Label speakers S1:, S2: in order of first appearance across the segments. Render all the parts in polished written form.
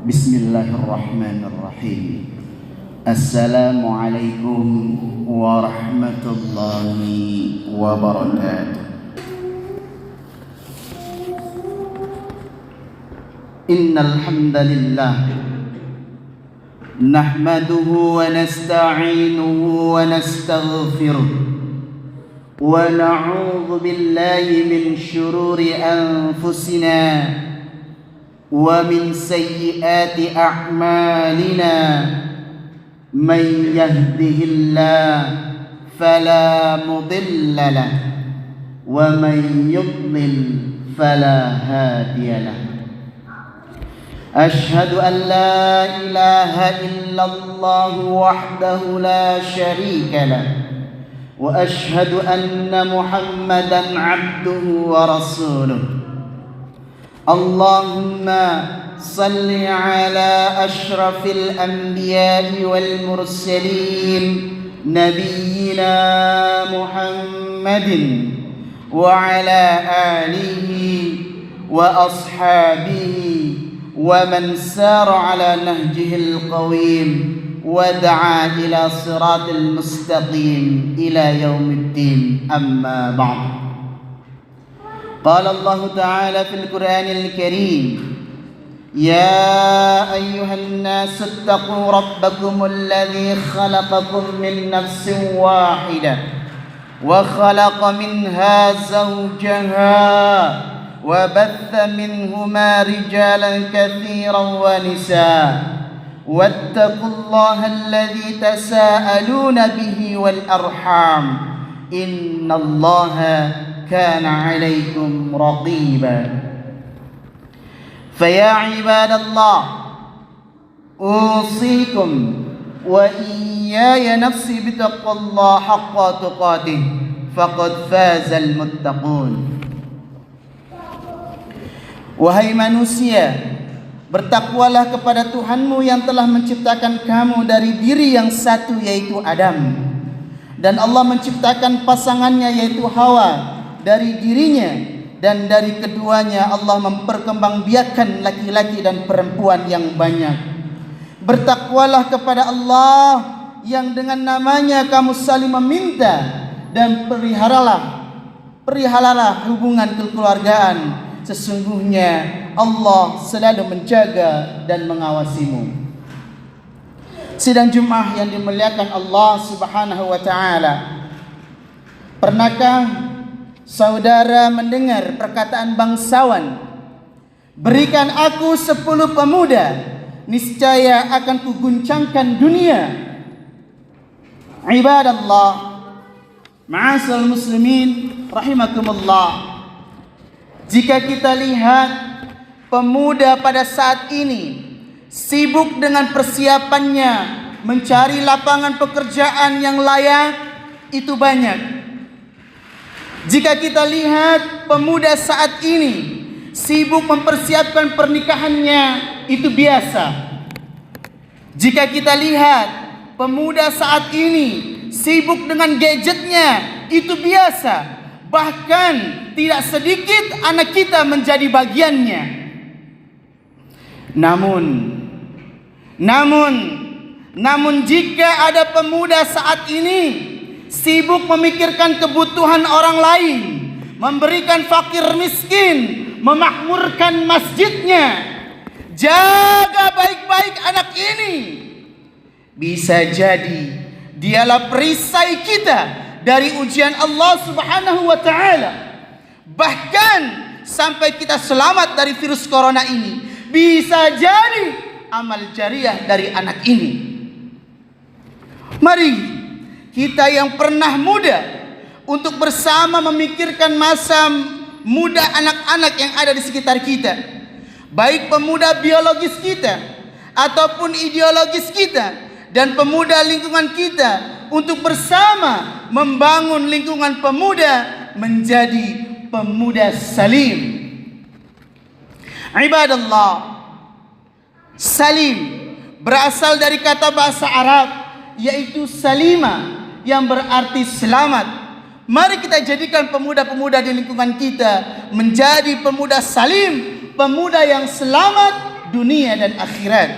S1: Bismillahirrahmanirrahim. Assalamualaikum warahmatullahi wabarakatuh. Innal hamdalillah nahmaduhu wa nasta'inuhu wa nastaghfiruh wa na'udzu billahi min shururi anfusina wa min sayyiati a'malina. Man yahdihillah fala mudilla lahu wa man yudlil fala hadiya lahu. Ashhadu an la ilaha illallah wahdahu la syarika lahu wa ashhadu anna Muhammadan abduhu wa rasuluh. Allahumma salli ala ashrafil anbiya'i wal mursalin nabiyyina Muhammadin wa ala alihi wa ashabihi wa man sara ala nahjihil qawim wa da'a ila siratil mustaqim ila yaumiddin. Amma ba'd. قال الله تعالى في القرآن الكريم: يا أيها الناس اتقوا ربكم الذي خلقكم من نفس واحدة وخلق منها زوجها وبث منهما رجالا كثيرا ونساء واتقوا الله الذي تساءلون به والأرحام إن الله كان عليكم رقيبا. فيا عباد الله أوصيكم وإياي نفسي بتقوى الله حق تقاته فقد فاز المتقون. Wahai manusia, bertakwalah kepada Tuhanmu yang telah menciptakan kamu dari diri yang satu, yaitu Adam, dan Allah menciptakan pasangannya yaitu Hawa dari dirinya, dan dari keduanya Allah memperkembangbiakkan laki-laki dan perempuan yang banyak. Bertakwalah kepada Allah yang dengan namanya kamu saling meminta, dan peliharalah hubungan kekeluargaan. Sesungguhnya Allah selalu menjaga dan mengawasimu. Sidang Jumat yang dimuliakan Allah Subhanahu wa taala, pernahkah saudara mendengar perkataan bangsawan, berikan aku 10 pemuda, niscaya akan kuguncangkan dunia? Ibadallah, ma'asal muslimin rahimakumullah, jika kita lihat pemuda pada saat ini sibuk dengan persiapannya mencari lapangan pekerjaan yang layak, itu banyak. Jika kita lihat pemuda saat ini sibuk mempersiapkan pernikahannya, itu biasa. Jika kita lihat pemuda saat ini sibuk dengan gadgetnya, itu biasa. Bahkan tidak sedikit anak kita menjadi bagiannya. Namun jika ada pemuda saat ini sibuk memikirkan kebutuhan orang lain, memberikan fakir miskin, memakmurkan masjidnya, jaga baik-baik anak ini, bisa jadi dialah perisai kita dari ujian Allah Subhanahu wa taala. Bahkan sampai kita selamat dari virus corona ini, bisa jadi amal jariah dari anak ini. Mari kita yang pernah muda untuk bersama memikirkan masa muda anak-anak yang ada di sekitar kita, baik pemuda biologis kita ataupun ideologis kita, dan pemuda lingkungan kita, untuk bersama membangun lingkungan pemuda menjadi pemuda salim. Ibadallah, salim berasal dari kata bahasa Arab yaitu salima, yang berarti selamat. Mari kita jadikan pemuda-pemuda di lingkungan kita menjadi pemuda salim, pemuda yang selamat dunia dan akhirat.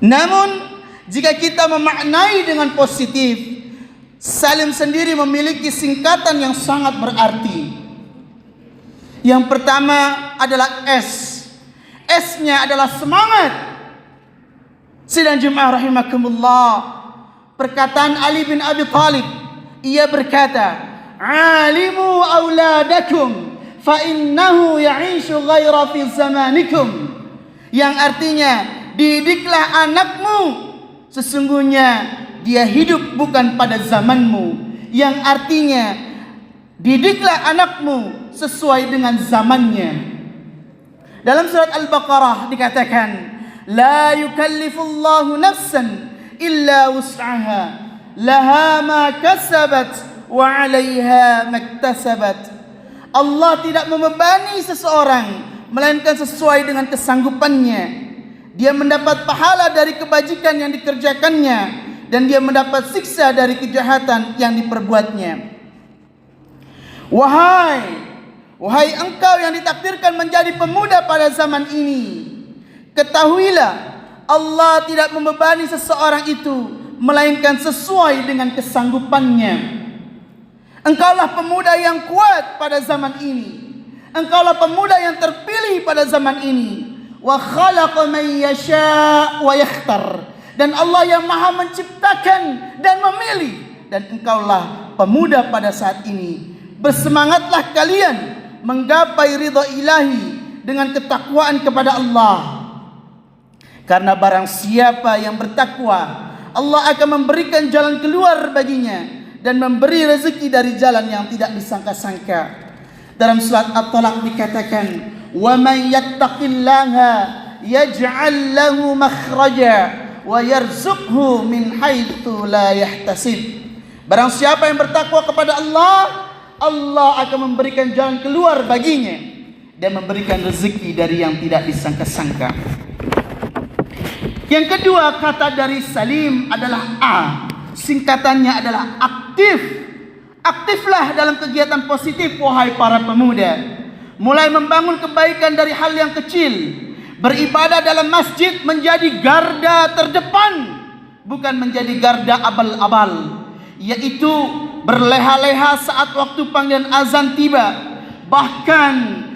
S1: Namun jika kita memaknai dengan positif, Salim sendiri memiliki singkatan yang sangat berarti. Yang pertama adalah S. S-nya adalah semangat. Sidang jemaah rahimakumullah, perkataan Ali bin Abi Thalib, ia berkata, "Alimu auladakum fa innahu ya'ishu ghaira fi zamanikum." Yang artinya, didiklah anakmu, sesungguhnya dia hidup bukan pada zamanmu. Yang artinya, didiklah anakmu sesuai dengan zamannya. Dalam surat Al-Baqarah dikatakan, la yukallifullahu nafsan illa wus'aha, laha ma kasabat wa 'alaiha maktasabat. Allah tidak membebani seseorang melainkan sesuai dengan kesanggupannya. Dia mendapat pahala dari kebajikan yang dikerjakannya, dan dia mendapat siksa dari kejahatan yang diperbuatnya. Wahai engkau yang ditakdirkan menjadi pemuda pada zaman ini, ketahuilah Allah tidak membebani seseorang itu melainkan sesuai dengan kesanggupannya. Engkaulah pemuda yang kuat pada zaman ini. Engkaulah pemuda yang terpilih pada zaman ini. Wa khalaqa man yasha' wa yakhtar. Dan Allah yang maha menciptakan dan memilih. Dan engkaulah pemuda pada saat ini. Bersemangatlah kalian menggapai ridha ilahi dengan ketakwaan kepada Allah. Karena barang siapa yang bertakwa, Allah akan memberikan jalan keluar baginya dan memberi rezeki dari jalan yang tidak disangka-sangka. Dalam surat At-Talaq dikatakan, "Wa man yattaqillaha yaj'al lahu makhraja wa yarzuqhu min haitsu la yahtasib." Barang siapa yang bertakwa kepada Allah, Allah akan memberikan jalan keluar baginya dan memberikan rezeki dari yang tidak disangka-sangka. Yang kedua, kata dari Salim adalah A. Singkatannya adalah aktif. Aktiflah dalam kegiatan positif, wahai para pemuda. Mulai membangun kebaikan dari hal yang kecil. Beribadah dalam masjid menjadi garda terdepan, bukan menjadi garda abal-abal. Yaitu berleha-leha saat waktu panggilan azan tiba. Bahkan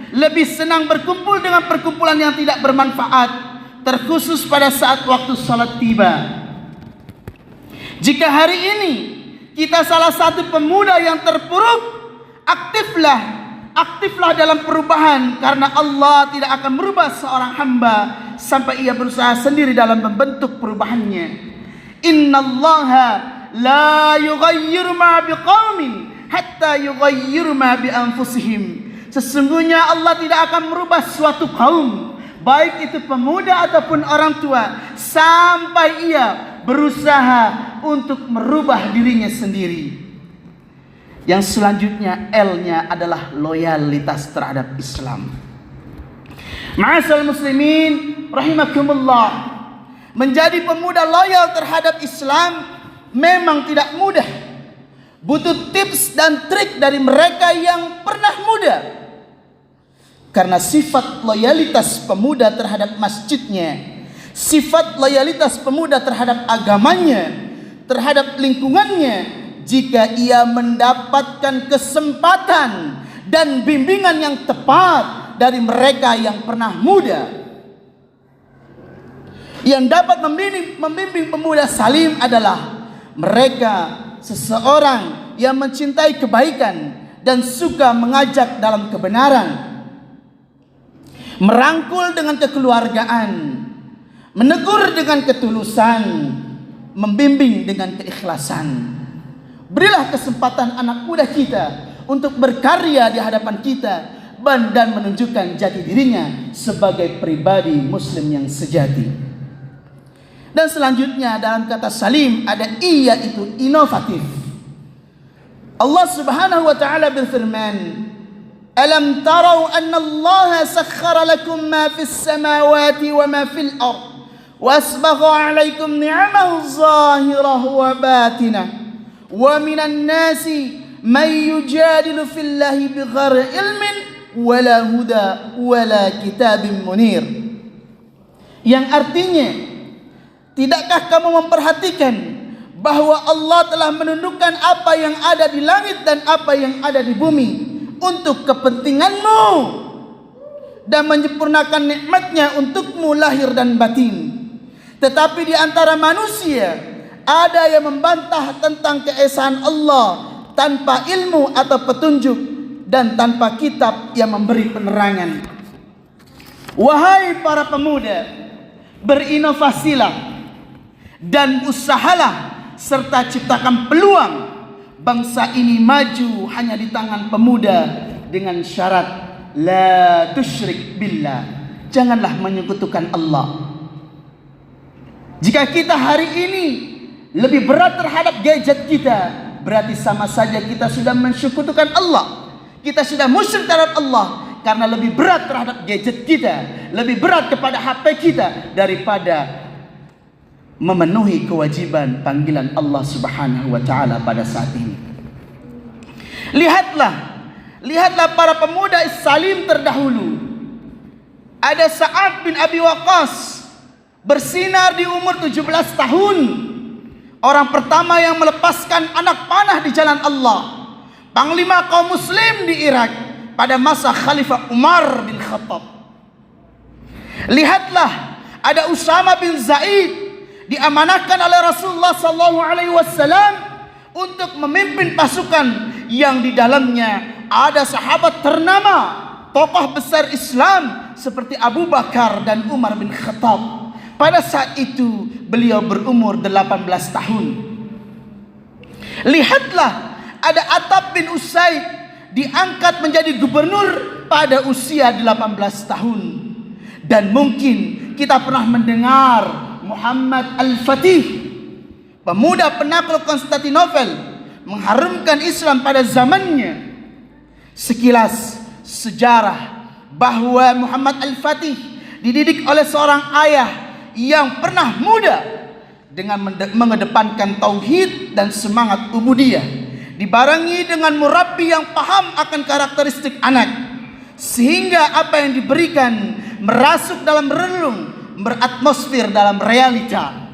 S1: lebih senang berkumpul dengan perkumpulan yang tidak bermanfaat, terkhusus pada saat waktu salat tiba. Jika hari ini kita salah satu pemuda yang terpuruk, aktiflah dalam perubahan, karena Allah tidak akan merubah seorang hamba sampai ia berusaha sendiri dalam membentuk perubahannya. Innallaha la yughayyiru ma biqaumin hatta yughayyiru ma bi anfusihim. Sesungguhnya Allah tidak akan merubah suatu kaum, baik itu pemuda ataupun orang tua, sampai ia berusaha untuk merubah dirinya sendiri. Yang selanjutnya, L-nya adalah loyalitas terhadap Islam. Ma'asal muslimin rahimakumullah, menjadi pemuda loyal terhadap Islam memang tidak mudah. Butuh tips dan trik dari mereka yang pernah muda. Karena sifat loyalitas pemuda terhadap masjidnya, sifat loyalitas pemuda terhadap agamanya, terhadap lingkungannya, jika ia mendapatkan kesempatan dan bimbingan yang tepat dari mereka yang pernah muda. Yang dapat membimbing pemuda Salim adalah mereka seseorang yang mencintai kebaikan dan suka mengajak dalam kebenaran, merangkul dengan kekeluargaan, menegur dengan ketulusan, membimbing dengan keikhlasan. Berilah kesempatan anak muda kita untuk berkarya di hadapan kita dan menunjukkan jati dirinya sebagai pribadi muslim yang sejati. Dan selanjutnya dalam kata Salim ada I, yaitu inovatif. Allah Subhanahu wa taala berfirman, "Alam tarau anna Allah sakhkhara lakum ma fis samawati wa ma fil ard wa asbagha 'alaikum ni'amahu zahirah wa batinah wa minan nasi man yujadilu fillahi bighairi ilmin wala huda wala kitabin munir." Yang artinya, tidakkah kamu memperhatikan bahwa Allah telah menundukkan apa yang ada di langit dan apa yang ada di bumi untuk kepentinganmu dan menyempurnakan nikmatnya untukmu lahir dan batin. Tetapi di antara manusia ada yang membantah tentang keesaan Allah tanpa ilmu atau petunjuk dan tanpa kitab yang memberi penerangan. Wahai para pemuda, berinovasilah dan usahalah serta ciptakan peluang bangsa ini maju hanya di tangan pemuda dengan syarat la tusyrik billah, janganlah menyekutukan Allah. Jika kita hari ini lebih berat terhadap gadget kita, berarti sama saja kita sudah mensekutukan Allah. Kita sudah musyrik terhadap Allah karena lebih berat terhadap gadget kita, lebih berat kepada HP kita daripada memenuhi kewajiban panggilan Allah Subhanahu wa taala pada saat ini. Lihatlah para pemuda Salim terdahulu. Ada Sa'ad bin Abi Waqqas bersinar di umur 17 tahun. Orang pertama yang melepaskan anak panah di jalan Allah. Panglima kaum muslim di Irak pada masa Khalifah Umar bin Khattab. Lihatlah, ada Usama bin Zaid diamanahkan oleh Rasulullah sallallahu alaihi wasallam untuk memimpin pasukan yang di dalamnya ada sahabat ternama, tokoh besar Islam seperti Abu Bakar dan Umar bin Khattab. Pada saat itu beliau berumur 18 tahun. Lihatlah, ada Attab bin Usaid diangkat menjadi gubernur pada usia 18 tahun. Dan mungkin kita pernah mendengar Muhammad Al-Fatih, pemuda penakluk Konstantinopel, mengharumkan Islam pada zamannya. Sekilas sejarah bahwa Muhammad Al-Fatih dididik oleh seorang ayah yang pernah muda dengan mengedepankan tauhid dan semangat ubudiyah, dibarengi dengan murabbi yang paham akan karakteristik anak, sehingga apa yang diberikan merasuk dalam relung, beratmosfer dalam realita.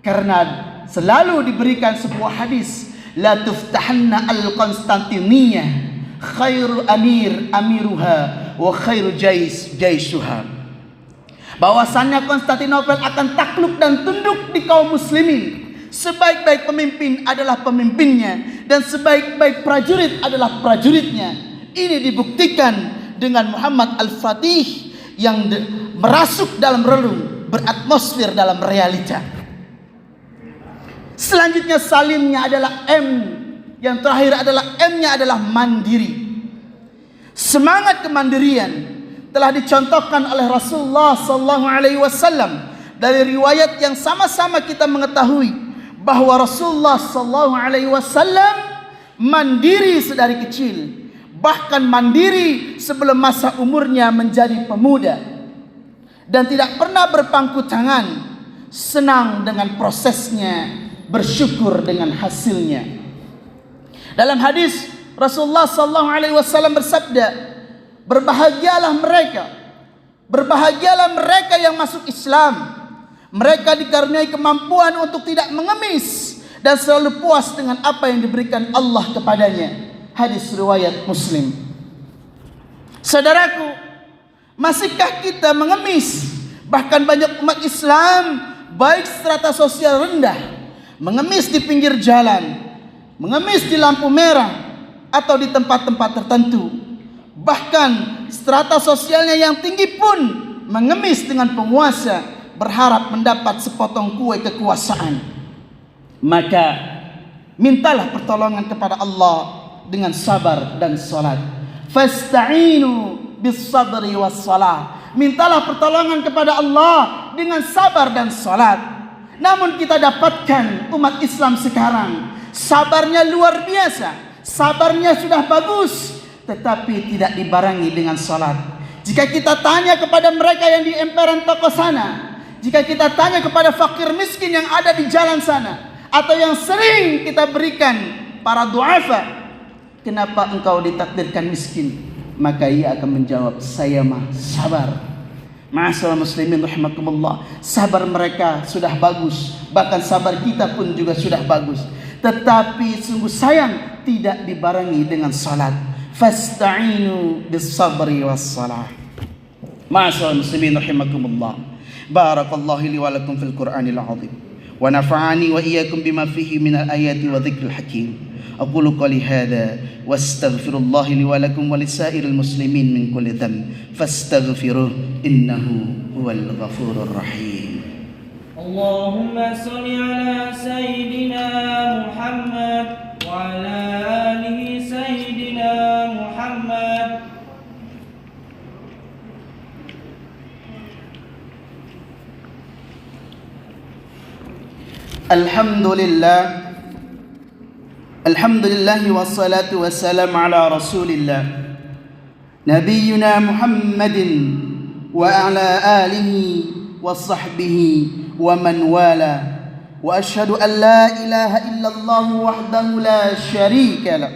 S1: Karena selalu diberikan sebuah hadis, la tuftahanna al-Konstantiniyah khairu amiruha wa khairu jaisuha, bahwasannya Konstantinopel akan takluk dan tunduk di kaum muslimin. Sebaik-baik pemimpin adalah pemimpinnya dan sebaik-baik prajurit adalah prajuritnya. Ini dibuktikan dengan Muhammad Al-Fatih yang merasuk dalam relung, beratmosfer dalam realita. Selanjutnya Salimnya adalah M. Yang terakhir adalah M-nya adalah mandiri. Semangat kemandirian telah dicontohkan oleh Rasulullah sallallahu alaihi wasallam dari riwayat yang sama-sama kita mengetahui bahwa Rasulullah sallallahu alaihi wasallam mandiri sedari kecil, bahkan mandiri sebelum masa umurnya menjadi pemuda, dan tidak pernah berpangku tangan, senang dengan prosesnya, bersyukur dengan hasilnya. Dalam hadis Rasulullah sallallahu alaihi wasallam bersabda, berbahagialah mereka yang masuk Islam. Mereka dikaruniai kemampuan untuk tidak mengemis dan selalu puas dengan apa yang diberikan Allah kepadanya. Hadis riwayat Muslim. Saudaraku, masihkah kita mengemis? Bahkan banyak umat Islam baik strata sosial rendah mengemis di pinggir jalan, mengemis di lampu merah atau di tempat-tempat tertentu. Bahkan strata sosialnya yang tinggi pun mengemis dengan penguasa, berharap mendapat sepotong kue kekuasaan. Maka mintalah pertolongan kepada Allah dengan sabar dan salat. Fasta'inu bis sabri was salah. Mintalah pertolongan kepada Allah dengan sabar dan salat. Namun kita dapatkan umat Islam sekarang sabarnya luar biasa, sabarnya sudah bagus, tetapi tidak dibarengi dengan salat. Jika kita tanya kepada mereka yang di emperan toko sana, jika kita tanya kepada fakir miskin yang ada di jalan sana, atau yang sering kita berikan para du'afa, kenapa engkau ditakdirkan miskin? Maka ia akan menjawab, saya mah sabar. Ma'asyiral muslimin rahimakumullah, sabar mereka sudah bagus, bahkan sabar kita pun juga sudah bagus. Tetapi sungguh sayang tidak dibarengi dengan salat. Fasta'inu bis sabri was salah. Ma'asyiral muslimin rahimakumullah. Barakallahu li wa lakum fil Qur'anil azim. Wa nafa'ani wa iyyakum bima fihi minal ayati wa dzikril hakim. Aqulu qali hadza wastaghfirullah li wa lakum wa lisairil muslimin min kulli dhanb fastaghfiruh innahu huwal ghafurur rahim.
S2: Allahumma shalli ala sayyidina Muhammad wa ala alihi sayyidina Muhammad.
S1: Alhamdulillah. Alhamdulillah wassalatu wassalamu ala rasulillah Nabiyyuna Muhammadin wa ala alihi wa sahbihi wa man wala. Wa ashhadu an la ilaha illallah wahdahu la sharika lah.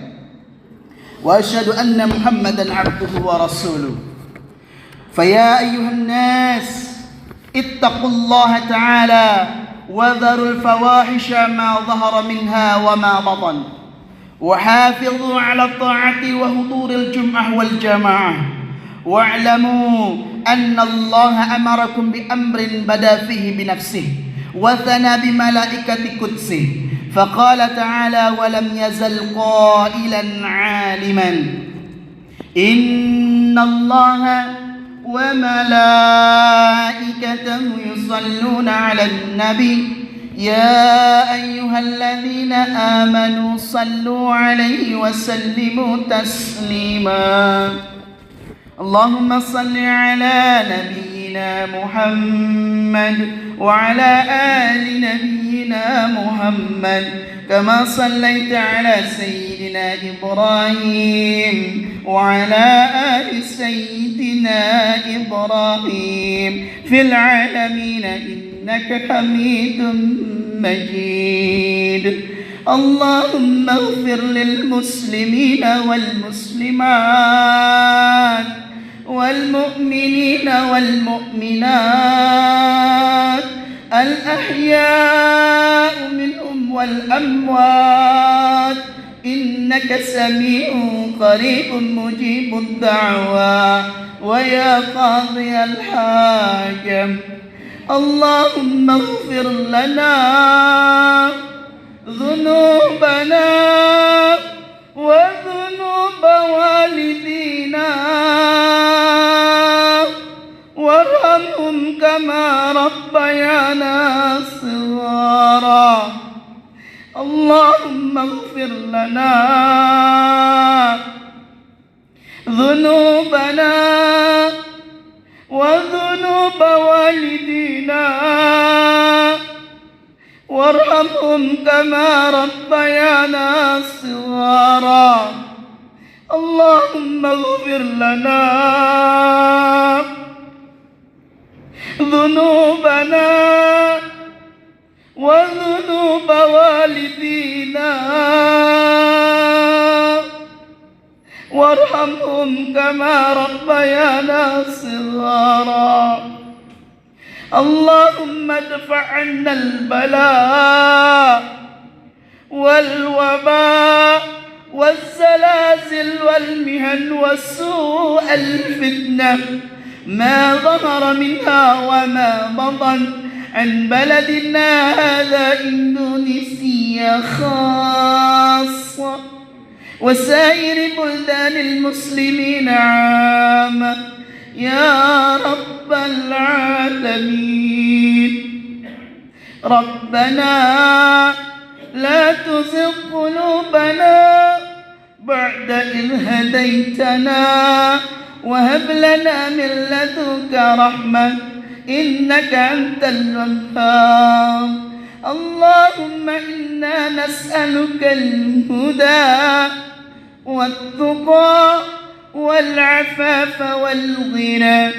S1: Wa ashhadu anna Muhammadan abduhu wa rasuluh. Faya ayyuhan nas ittaqullaha ta'ala wa dharul fawahisha ma dhahara minha wa ma batan. وحافظوا على الطاعة وحضور الجمعة والجماعة واعلموا أن الله أمركم بأمر بدأ فيه بنفسه وثنى بملائكة قدسه فقال تعالى ولم يزل قائلا عالما إن الله وملائكته يصلون على النبي يا أيها الذين آمنوا صلوا عليه وسلموا تسليما اللهم صل على نبينا محمد وعلى آل نبينا محمد كما صليت على سيدنا إبراهيم وعلى آل سيدنا إبراهيم في العالمين إنك حميد مجيد اللهم اغفر للمسلمين والمسلمات والمؤمنين والمؤمنات الأحياء منهم والأموات إنك سميع قريب مجيب الدعوى ويا قاضي الحاجة اللهم اغفر لنا ذنوبنا وذنوب والدينا وارحمهم كما ربيانا صغارا اللهم اغفر لنا ذنوبنا وذنوب والدينا وارحمهم كما ربيانا صغارا اللهم اغفر لنا ذنوبنا وذنوب والدينا وارحمهم كما ربيانا صغارا اللهم ادفع عنا البلاء والوباء والزلازل والمهن وسوء الفتنة ما ظهر منها وما بطن عن بلدنا هذا إندونيسيا خاصة وسائر بلدان المسلمين عامة يا رب العالمين ربنا لا تزغ قلوبنا بعد إذ هديتنا وهب لنا من لدنك رحمة إنك أنت الوهاب اللهم إنا نسألك الهدى والتقى والعفاف والغنى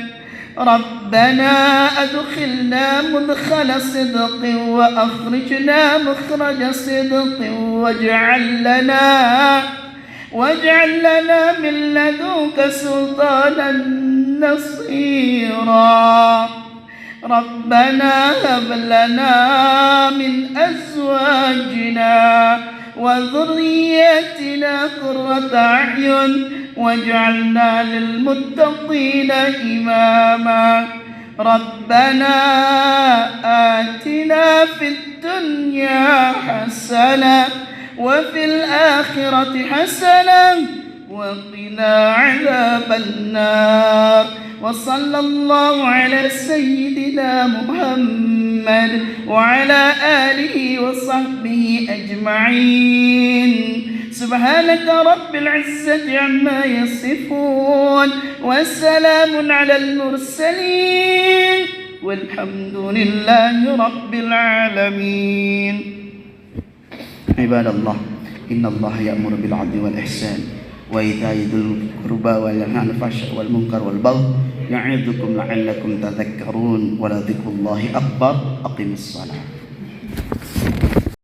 S1: ربنا أدخلنا مدخل صدق وأخرجنا مخرج صدق واجعل لنا واجعل لنا من لدنك سلطانا نصيرا ربنا هب لنا من أزواجنا وذرياتنا قرة أعين واجعلنا للمتقين إماما ربنا آتنا في الدنيا حسنة وفي الآخرة حسنة وقنا عذاب النار وصلى الله على سيدنا محمد وعلى آله وصحبه أجمعين سبحانك رب العزة عما يصفون والسلام على المرسلين والحمد لله رب العالمين عباد الله إن الله يأمر بالعدل والإحسان وإيتاء ذي القربى وينهى عن الفحشاء والمنكر والبغي يعظكم لعلكم تذكرون ولذكر الله أكبر أقم الصلاة